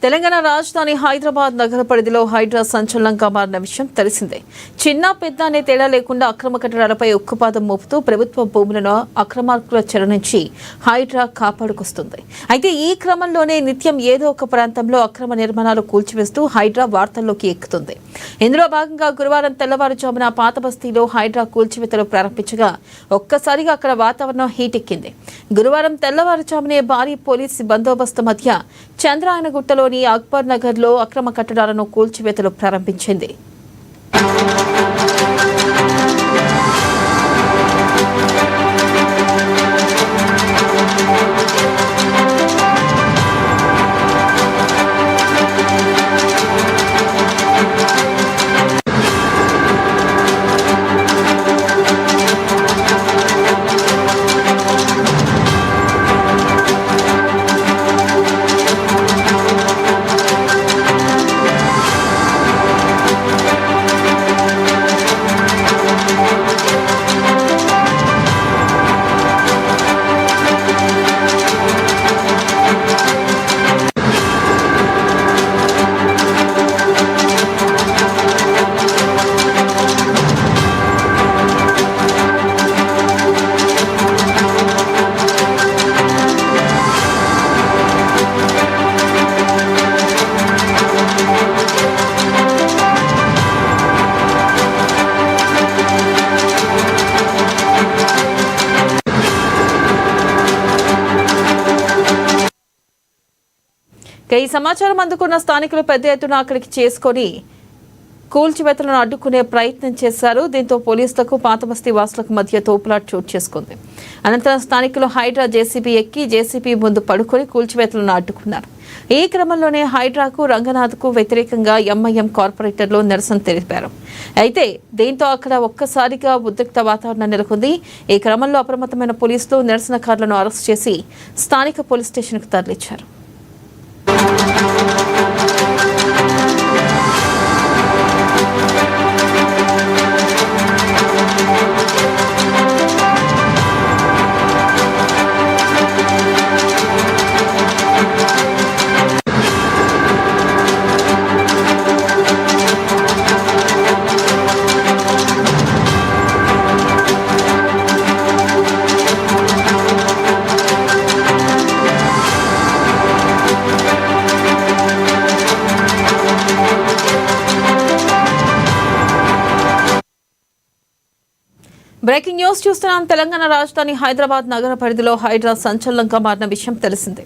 తెలంగాణ రాజధాని హైదరాబాద్ నగర పరిధిలో హైడ్రా సంచలనంగా మారిన విషయం తెలిసిందే. చిన్న పెద్ద అనే తేడా లేకుండా అక్రమ కట్టడాలపై ఉక్కుపాదం మోపుతూ ప్రభుత్వ భూములను అక్రమార్కుల చెర నుంచి హైడ్రా కాపాడుకొస్తుంది. అయితే ఈ క్రమంలోనే నిత్యం ఏదో ఒక ప్రాంతంలో అక్రమ నిర్మాణాలు కూల్చివేస్తూ హైడ్రా వార్తల్లోకి ఎక్కుతుంది. ఇందులో భాగంగా గురువారం తెల్లవారుజామున పాత బస్తీలో హైడ్రా కూల్చివేతలు ప్రారంభించగా ఒక్కసారిగా అక్కడ వాతావరణం హీట్ ఎక్కింది. గురువారం తెల్లవారుజామునే భారీ పోలీసు బందోబస్తు మధ్య చంద్రాయనగుట్టలోని అక్బర్ నగర్ లో అక్రమ కట్టడాలను కూల్చివేతలు ప్రారంభించింది. ఈ సమాచారం అందుకున్న స్థానికులు పెద్ద ఎత్తున అక్కడికి చేసుకుని కూల్చివేతలను అడ్డుకునే ప్రయత్నం చేశారు. దీంతో పోలీసులకు పాతబస్తీ వాసులకు మధ్య తోపులాట చోటు చేసుకుంది. అనంతరం స్థానికులు హైడ్రా జేసీబీ ఎక్కి జేసీబీ ముందు పడుకొని కూల్చివేతలను అడ్డుకున్నారు. ఈ క్రమంలోనే హైడ్రాకు రంగనాథ్కు వ్యతిరేకంగా ఎంఐఎం కార్పొరేటర్లు నిరసన తెలిపారు. అయితే దీంతో అక్కడ ఒక్కసారిగా ఉద్రిక్త వాతావరణం నెలకొంది. ఈ క్రమంలో అప్రమత్తమైన పోలీసులు నిరసనకారులను అరెస్ట్ చేసి స్థానిక పోలీస్ స్టేషన్కు తరలించారు. బ్రేకింగ్ న్యూస్ చూస్తున్నాం. తెలంగాణ రాజధాని హైదరాబాద్ నగర పరిధిలో హైడ్రా సంచలనంగా మారిన విషయం తెలిసిందే.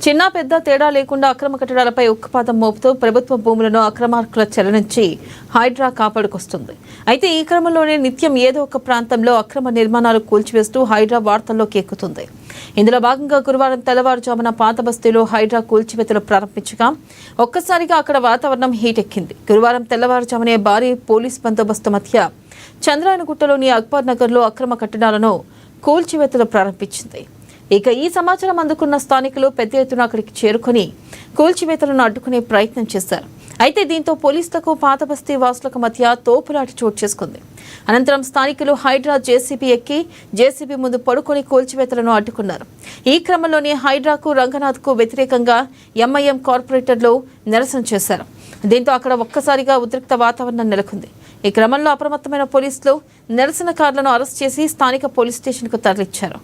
చిన్న పెద్ద తేడా లేకుండా అక్రమ కట్టడాలపై ఉక్కుపాదం మోపుతూ ప్రభుత్వ భూములను అక్రమార్కుల చెర నుంచి హైడ్రా కాపాడుకొస్తుంది. అయితే ఈ క్రమంలోనే నిత్యం ఏదో ఒక ప్రాంతంలో అక్రమ నిర్మాణాలు కూల్చివేస్తూ హైడ్రా వార్తల్లోకి ఎక్కుతుంది. ఇందులో భాగంగా గురువారం తెల్లవారుజామున పాత బస్తీలో హైడ్రా కూల్చివేతలు ప్రారంభించగా ఒక్కసారిగా అక్కడ వాతావరణం హీట్ ఎక్కింది. గురువారం తెల్లవారుజామునే భారీ పోలీస్ బందోబస్తు మధ్య చంద్రాయనగుట్టలోని అక్బర్ నగర్ లో అక్రమ కట్టడాలను కూల్చివేతలు ప్రారంభించింది. ఇక ఈ సమాచారం అందుకున్న స్థానికులు పెద్ద ఎత్తున అక్కడికి చేరుకుని కూల్చివేతలను అడ్డుకునే ప్రయత్నం చేశారు. అయితే దీంతో పోలీసులకు పాతబస్తీ వాసులకు మధ్య తోపులాట చోటు చేసుకుంది. అనంతరం స్థానికులు హైడ్రా జేసీబీ ఎక్కి జేసీబీ ముందు పడుకొని కూల్చివేతలను అడ్డుకున్నారు. ఈ క్రమంలోనే హైడ్రాకు రంగనాథ్కు వ్యతిరేకంగా ఎంఐఎం కార్పొరేటర్లు నిరసన చేశారు. దీంతో అక్కడ ఒక్కసారిగా ఉద్రిక్త వాతావరణం నెలకొంది. ఈ క్రమంలో అప్రమత్తమైన పోలీసులు నిరసనకారులను అరెస్ట్ చేసి స్థానిక పోలీస్ స్టేషన్కు తరలించారు.